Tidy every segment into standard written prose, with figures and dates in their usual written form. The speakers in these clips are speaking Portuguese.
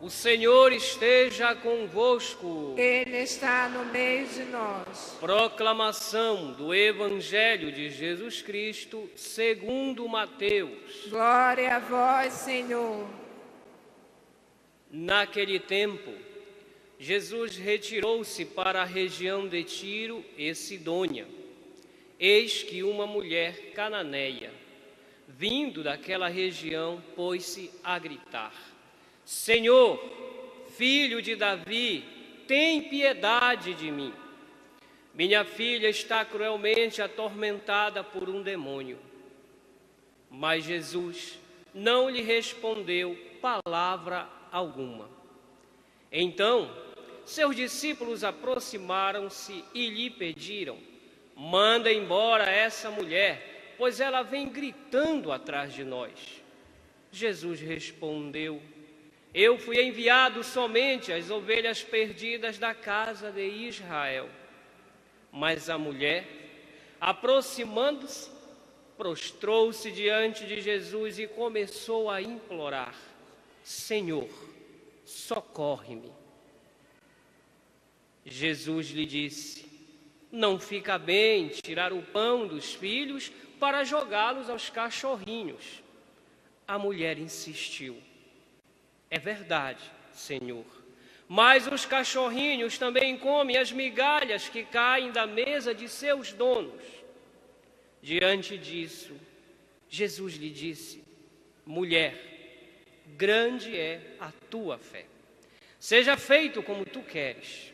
O Senhor esteja convosco. Ele está no meio de nós. Proclamação do Evangelho de Jesus Cristo segundo Mateus. Glória a vós, Senhor. Naquele tempo, Jesus retirou-se para a região de Tiro e Sidônia. Eis que uma mulher cananeia, vindo daquela região, pôs-se a gritar: Senhor, filho de Davi, tem piedade de mim. Minha filha está cruelmente atormentada por um demônio. Mas Jesus não lhe respondeu palavra alguma. Então, seus discípulos aproximaram-se e lhe pediram: manda embora essa mulher, pois ela vem gritando atrás de nós. Jesus respondeu: eu fui enviado somente às ovelhas perdidas da casa de Israel. Mas a mulher, aproximando-se, prostrou-se diante de Jesus e começou a implorar: Senhor, socorre-me. Jesus lhe disse: não fica bem tirar o pão dos filhos para jogá-los aos cachorrinhos. A mulher insistiu: é verdade, Senhor, mas os cachorrinhos também comem as migalhas que caem da mesa de seus donos. Diante disso, Jesus lhe disse: mulher, grande é a tua fé. Seja feito como tu queres.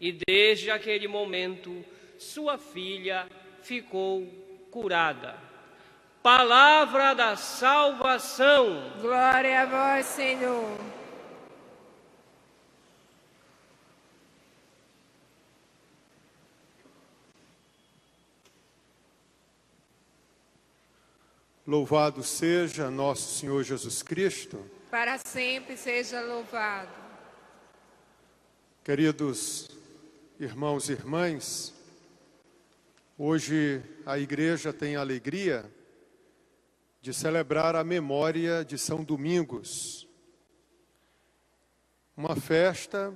E desde aquele momento, sua filha ficou curada. Palavra da salvação. Glória a vós, Senhor. Louvado seja nosso Senhor Jesus Cristo. Para sempre seja louvado. Queridos irmãos e irmãs, hoje a igreja tem a alegria de celebrar a memória de São Domingos, uma festa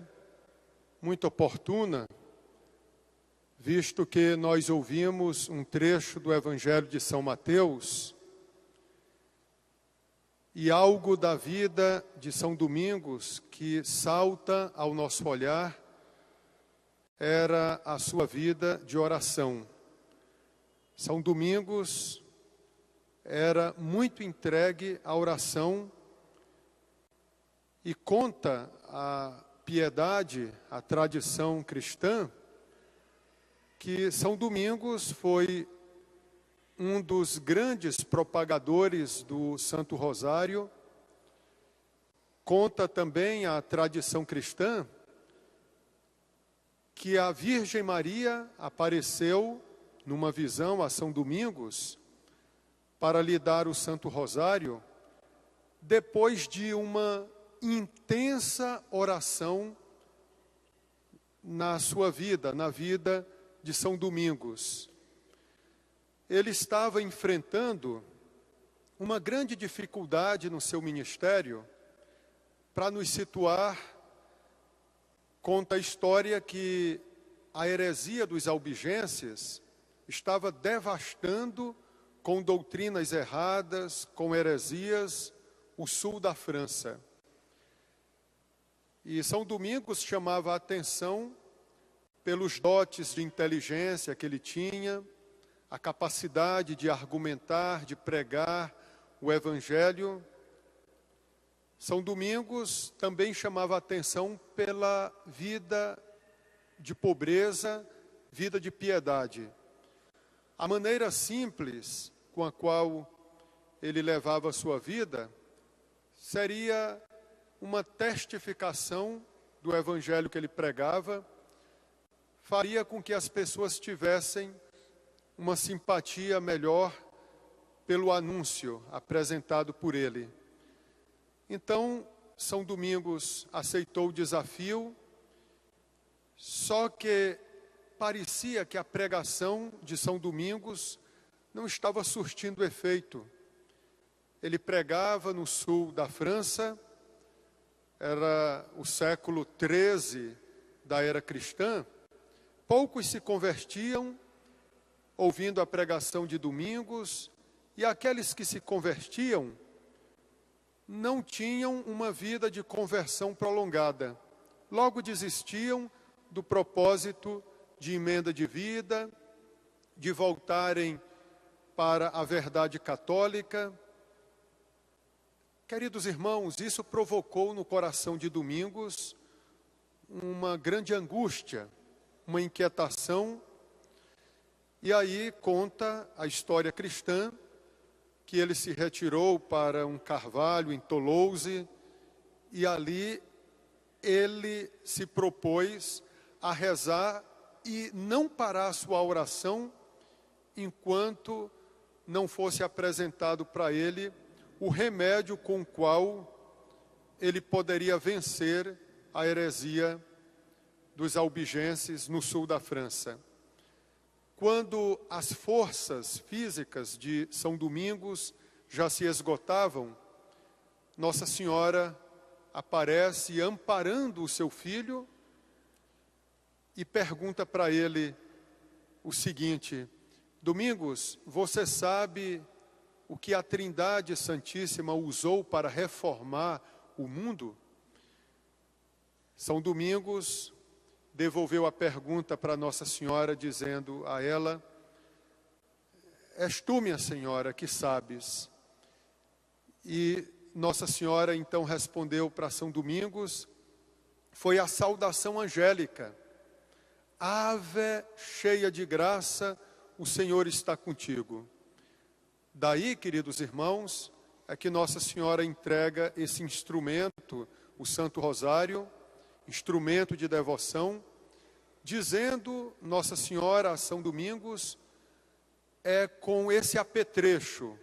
muito oportuna, visto que nós ouvimos um trecho do Evangelho de São Mateus e algo da vida de São Domingos que salta ao nosso olhar era a sua vida de oração. São Domingos era muito entregue à oração e conta a piedade, a tradição cristã, que São Domingos foi um dos grandes propagadores do Santo Rosário. Conta também a tradição cristã que a Virgem Maria apareceu numa visão a São Domingos para lhe dar o Santo Rosário, depois de uma intensa oração na sua vida, na vida de São Domingos. Ele estava enfrentando uma grande dificuldade no seu ministério. Para nos situar, conta a história que a heresia dos albigenses estava devastando com doutrinas erradas, com heresias, o sul da França. E São Domingos chamava a atenção pelos dotes de inteligência que ele tinha, a capacidade de argumentar, de pregar o Evangelho. São Domingos também chamava a atenção pela vida de pobreza, vida de piedade. A maneira simples com a qual ele levava a sua vida seria uma testificação do Evangelho que ele pregava, faria com que as pessoas tivessem uma simpatia melhor pelo anúncio apresentado por ele. Então, São Domingos aceitou o desafio, só que parecia que a pregação de São Domingos não estava surtindo efeito. Ele pregava no sul da França, era o século XIII da era cristã, poucos se convertiam ouvindo a pregação de domingos, e aqueles que se convertiam não tinham uma vida de conversão prolongada. Logo desistiam do propósito de emenda de vida, de voltarem para a verdade católica. Queridos irmãos, isso provocou no coração de Domingos uma grande angústia, uma inquietação. E aí conta a história cristã que ele se retirou para um carvalho em Toulouse e ali ele se propôs a rezar e não parar a sua oração enquanto não fosse apresentado para ele o remédio com o qual ele poderia vencer a heresia dos albigenses no sul da França. Quando as forças físicas de São Domingos já se esgotavam, Nossa Senhora aparece amparando o seu filho e pergunta para ele o seguinte: Domingos, você sabe o que a Trindade Santíssima usou para reformar o mundo? São Domingos devolveu a pergunta para Nossa Senhora, dizendo a ela: és tu, minha Senhora, que sabes. E Nossa Senhora então respondeu para São Domingos, foi a saudação angélica: Ave, cheia de graça, o Senhor está contigo. Daí, queridos irmãos, é que Nossa Senhora entrega esse instrumento, o Santo Rosário, instrumento de devoção, dizendo Nossa Senhora a São Domingos: é com esse apetrecho,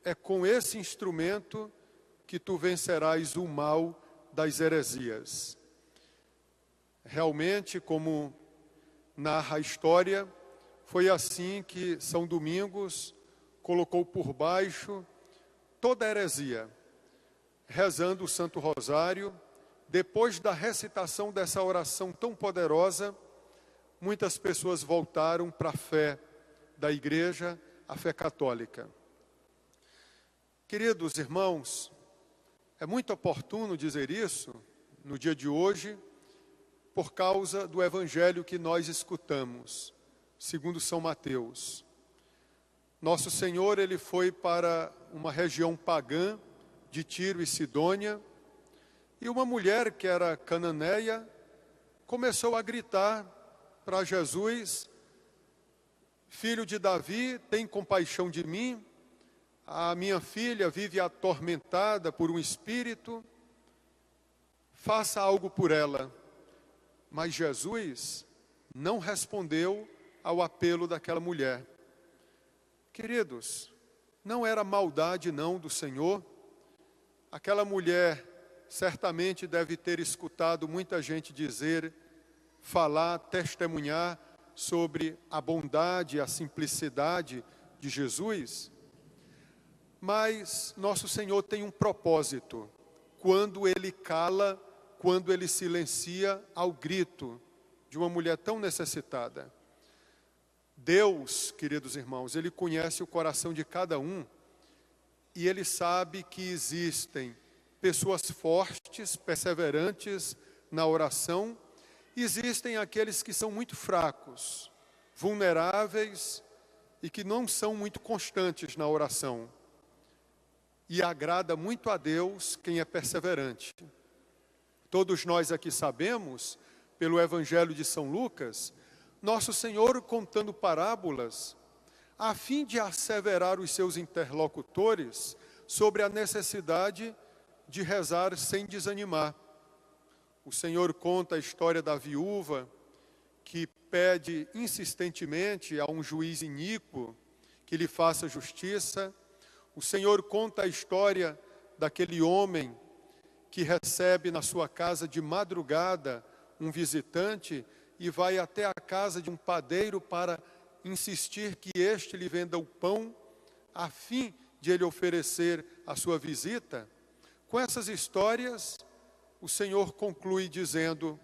é com esse instrumento que tu vencerás o mal das heresias. Realmente, como narra a história, foi assim que São Domingos colocou por baixo toda a heresia, rezando o Santo Rosário. Depois da recitação dessa oração tão poderosa, muitas pessoas voltaram para a fé da igreja, a fé católica. Queridos irmãos, é muito oportuno dizer isso no dia de hoje, por causa do evangelho que nós escutamos, segundo São Mateus. Nosso Senhor, ele foi para uma região pagã de Tiro e Sidônia, e uma mulher que era cananeia começou a gritar para Jesus: filho de Davi, tem compaixão de mim, a minha filha vive atormentada por um espírito, faça algo por ela. Mas Jesus não respondeu ao apelo daquela mulher. Queridos, não era maldade não do Senhor. Aquela mulher certamente deve ter escutado muita gente dizer, falar, testemunhar sobre a bondade e a simplicidade de Jesus. Mas nosso Senhor tem um propósito. Quando Ele cala, quando Ele silencia ao grito de uma mulher tão necessitada. Deus, queridos irmãos, Ele conhece o coração de cada um e Ele sabe que existem pessoas fortes, perseverantes na oração, existem aqueles que são muito fracos, vulneráveis e que não são muito constantes na oração. E agrada muito a Deus quem é perseverante. Todos nós aqui sabemos, pelo Evangelho de São Lucas, Nosso Senhor contando parábolas, a fim de asseverar os seus interlocutores sobre a necessidade de rezar sem desanimar. O Senhor conta a história da viúva que pede insistentemente a um juiz iníquo que lhe faça justiça. O Senhor conta a história daquele homem que recebe na sua casa de madrugada um visitante e vai até a casa de um padeiro para insistir que este lhe venda o pão, a fim de ele oferecer a sua visita. Com essas histórias, o Senhor conclui dizendo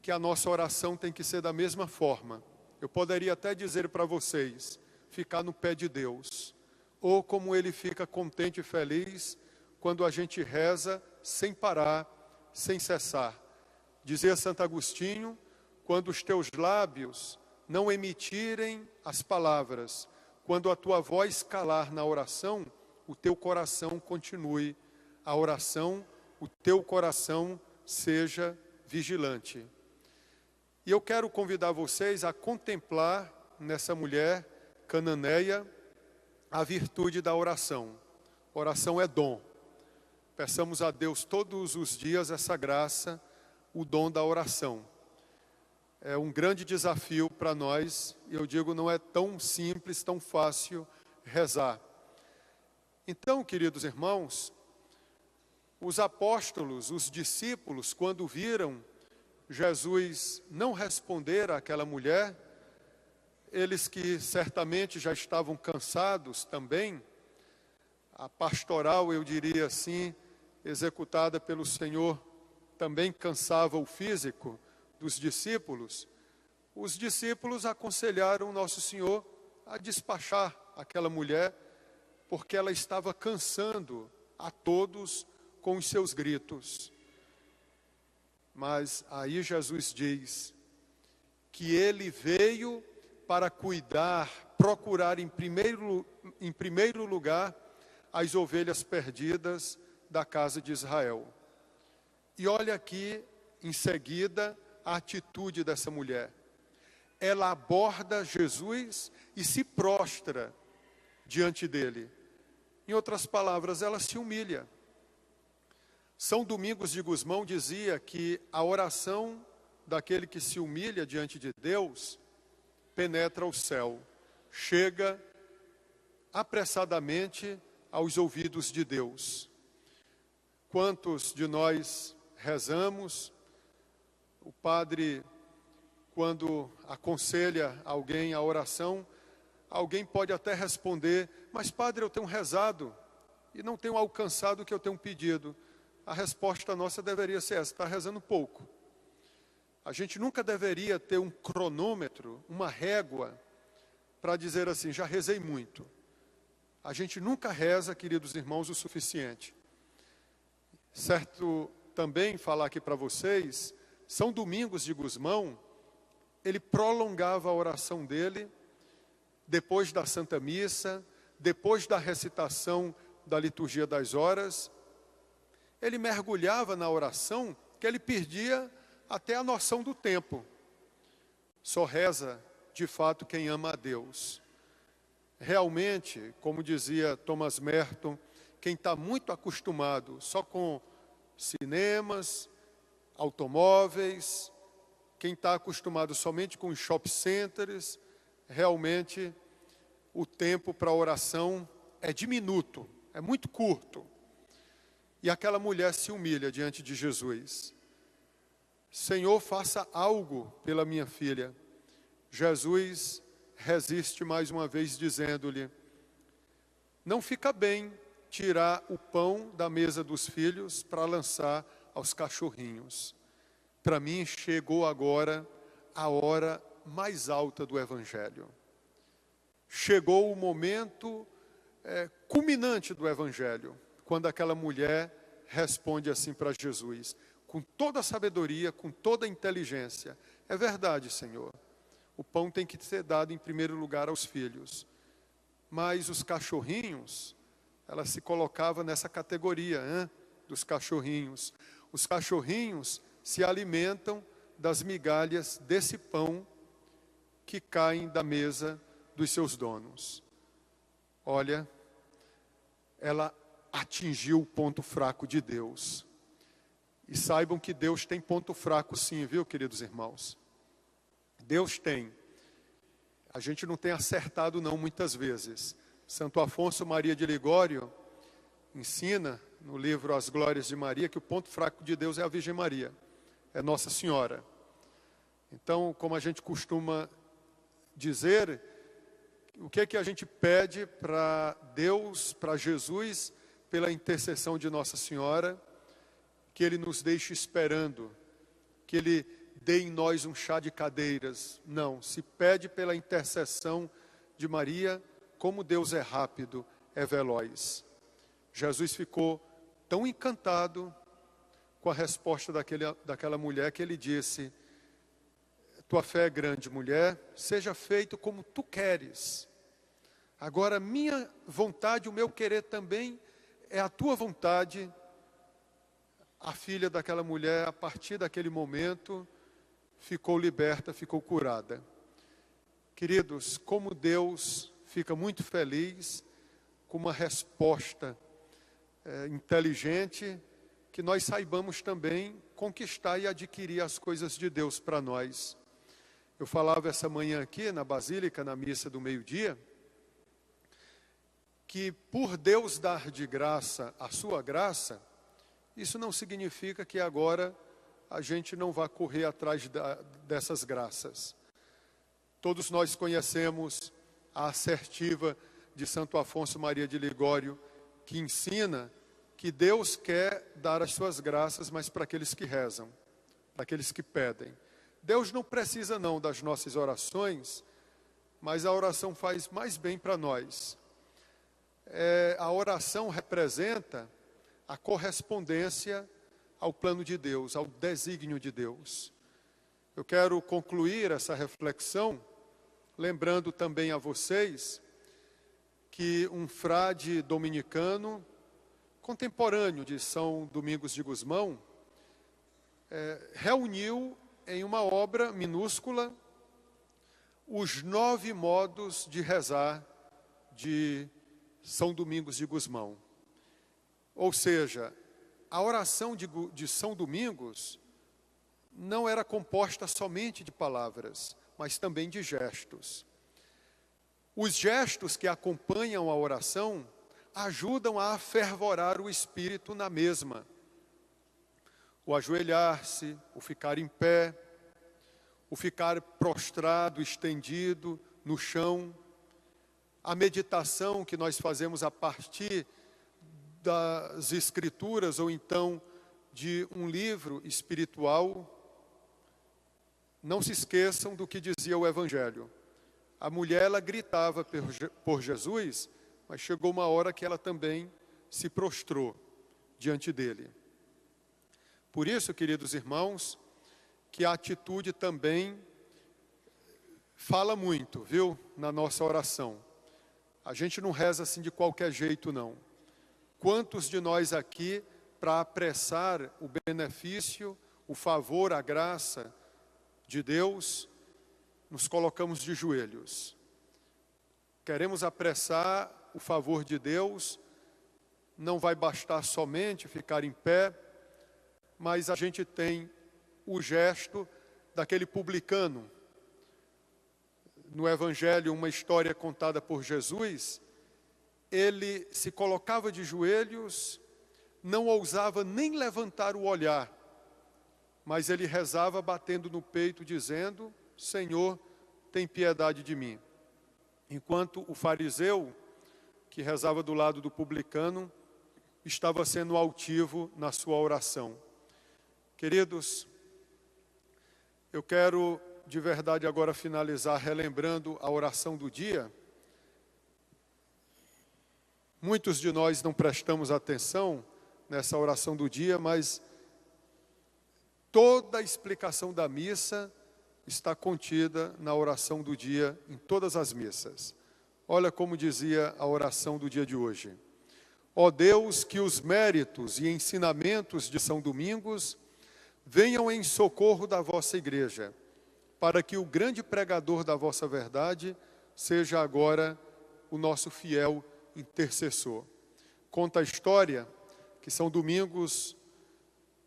que a nossa oração tem que ser da mesma forma. Eu poderia até dizer para vocês, ficar no pé de Deus, ou como Ele fica contente e feliz quando a gente reza sem parar, sem cessar. Dizia Santo Agostinho, quando os teus lábios não emitirem as palavras, quando a tua voz calar na oração, o teu coração continue a oração, o teu coração seja vigilante. E eu quero convidar vocês a contemplar nessa mulher cananeia a virtude da oração. Oração é dom. Peçamos a Deus todos os dias essa graça, o dom da oração. É um grande desafio para nós, e eu digo, não é tão simples, tão fácil rezar. Então, queridos irmãos, os apóstolos, os discípulos, quando viram Jesus não responder àquela mulher, eles que certamente já estavam cansados também, a pastoral, eu diria assim, executada pelo Senhor, também cansava o físico dos discípulos. Os discípulos aconselharam Nosso Senhor a despachar aquela mulher, porque ela estava cansando a todos com os seus gritos. Mas aí Jesus diz que Ele veio para cuidar, procurar em primeiro lugar as ovelhas perdidas da casa de Israel. E olha aqui, em seguida, a atitude dessa mulher. Ela aborda Jesus e se prostra diante dele. Em outras palavras, ela se humilha. São Domingos de Gusmão dizia que a oração daquele que se humilha diante de Deus penetra o céu, chega apressadamente aos ouvidos de Deus. Quantos de nós rezamos? O padre, quando aconselha alguém a oração, alguém pode até responder, mas padre, eu tenho rezado e não tenho alcançado o que eu tenho pedido. A resposta nossa deveria ser essa: está rezando pouco. A gente nunca deveria ter um cronômetro, uma régua, para dizer assim, já rezei muito. A gente nunca reza, queridos irmãos, o suficiente. Certo, também falar aqui para vocês, São Domingos de Gusmão, ele prolongava a oração dele, depois da Santa Missa, depois da recitação da Liturgia das Horas, ele mergulhava na oração que ele perdia até a noção do tempo. Só reza, de fato, quem ama a Deus. Realmente, como dizia Thomas Merton, quem está muito acostumado só com cinemas, automóveis, quem está acostumado somente com shopping centers, realmente o tempo para a oração é diminuto, é muito curto. E aquela mulher se humilha diante de Jesus. Senhor, faça algo pela minha filha. Jesus resiste mais uma vez dizendo-lhe, não fica bem tirar o pão da mesa dos filhos para lançar aos cachorrinhos. Para mim chegou agora a hora mais alta do Evangelho. Chegou o momento culminante do Evangelho, quando aquela mulher responde assim para Jesus, com toda a sabedoria, com toda a inteligência. É verdade, Senhor, o pão tem que ser dado em primeiro lugar aos filhos. Mas os cachorrinhos, ela se colocava nessa categoria, dos cachorrinhos. Os cachorrinhos se alimentam das migalhas desse pão que caem da mesa dos seus donos. Olha, ela atingiu o ponto fraco de Deus. E saibam que Deus tem ponto fraco sim, viu, queridos irmãos? Deus tem. A gente não tem acertado não muitas vezes. Santo Afonso Maria de Ligório ensina no livro As Glórias de Maria que o ponto fraco de Deus é a Virgem Maria, é Nossa Senhora. Então, como a gente costuma dizer, o que é que a gente pede para Deus, para Jesus, pela intercessão de Nossa Senhora, que Ele nos deixe esperando, que Ele dê em nós um chá de cadeiras. Não, se pede pela intercessão de Maria, como Deus é rápido, é veloz. Jesus ficou tão encantado com a resposta daquela mulher que ele disse: tua fé é grande, mulher, seja feito como tu queres. Agora, minha vontade, o meu querer também é a tua vontade. A filha daquela mulher, a partir daquele momento, ficou liberta, ficou curada. Queridos, como Deus fica muito feliz com uma resposta inteligente, que nós saibamos também conquistar e adquirir as coisas de Deus para nós. Eu falava essa manhã aqui na Basílica, na missa do meio-dia, que por Deus dar de graça a sua graça, isso não significa que agora a gente não vá correr atrás dessas graças. Todos nós conhecemos a assertiva de Santo Afonso Maria de Ligório, que ensina que Deus quer dar as suas graças, mas para aqueles que rezam, para aqueles que pedem. Deus não precisa não das nossas orações, mas a oração faz mais bem para nós. A oração representa a correspondência ao plano de Deus, ao desígnio de Deus. Eu quero concluir essa reflexão, lembrando também a vocês que um frade dominicano, contemporâneo de São Domingos de Gusmão, reuniu em uma obra minúscula os 9 modos de rezar de São Domingos de Gusmão. Ou seja, a oração de São Domingos não era composta somente de palavras, mas também de gestos. Os gestos que acompanham a oração ajudam a afervorar o espírito na mesma. O ajoelhar-se, o ficar em pé, o ficar prostrado, estendido no chão, a meditação que nós fazemos a partir das Escrituras ou então de um livro espiritual. Não se esqueçam do que dizia o Evangelho. A mulher, ela gritava por Jesus, mas chegou uma hora que ela também se prostrou diante dele. Por isso, queridos irmãos, que a atitude também fala muito, viu, na nossa oração. A gente não reza assim de qualquer jeito, não. Quantos de nós aqui, para apressar o benefício, o favor, a graça de Deus, nos colocamos de joelhos? Queremos apressar o favor de Deus, não vai bastar somente ficar em pé, mas a gente tem o gesto daquele publicano. No Evangelho, uma história contada por Jesus, ele se colocava de joelhos, não ousava nem levantar o olhar, mas ele rezava batendo no peito, dizendo: Senhor, tem piedade de mim. Enquanto o fariseu, que rezava do lado do publicano, estava sendo altivo na sua oração. Queridos, eu quero de verdade agora finalizar relembrando a oração do dia. Muitos de nós não prestamos atenção nessa oração do dia, mas toda a explicação da missa está contida na oração do dia, em todas as missas. Olha como dizia a oração do dia de hoje. Ó Deus, que os méritos e ensinamentos de São Domingos venham em socorro da vossa igreja, para que o grande pregador da vossa verdade seja agora o nosso fiel intercessor. Conta a história que São Domingos,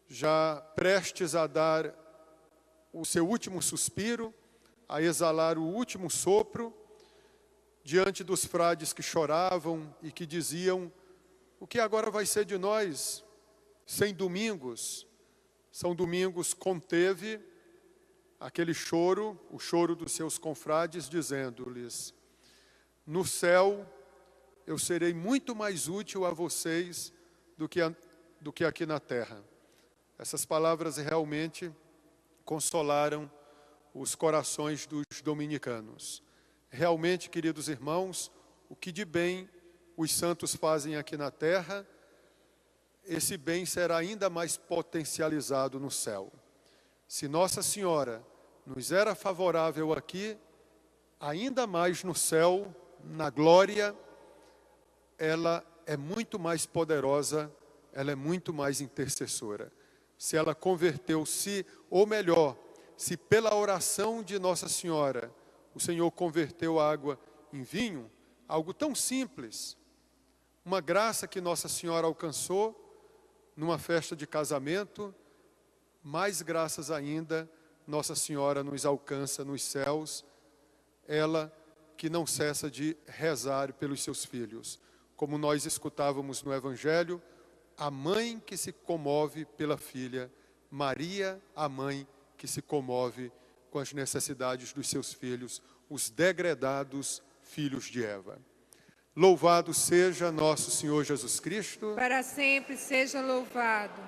já prestes a dar o seu último suspiro, a exalar o último sopro, diante dos frades que choravam e que diziam: o que agora vai ser de nós sem Domingos? São Domingos conteve aquele choro, o choro dos seus confrades, dizendo-lhes: no céu eu serei muito mais útil a vocês do que aqui na terra. Essas palavras realmente consolaram os corações dos dominicanos. Realmente, queridos irmãos, o que de bem os santos fazem aqui na terra, esse bem será ainda mais potencializado no céu. Se Nossa Senhora nos era favorável aqui, ainda mais no céu, na glória, ela é muito mais poderosa, ela é muito mais intercessora. Se ela converteu-se, ou melhor, se pela oração de Nossa Senhora, o Senhor converteu a água em vinho, algo tão simples, uma graça que Nossa Senhora alcançou numa festa de casamento, mais graças ainda Nossa Senhora nos alcança nos céus, ela que não cessa de rezar pelos seus filhos. Como nós escutávamos no Evangelho, a mãe que se comove pela filha, Maria, a mãe que se comove com as necessidades dos seus filhos, os degredados filhos de Eva. Louvado seja nosso Senhor Jesus Cristo. Para sempre seja louvado.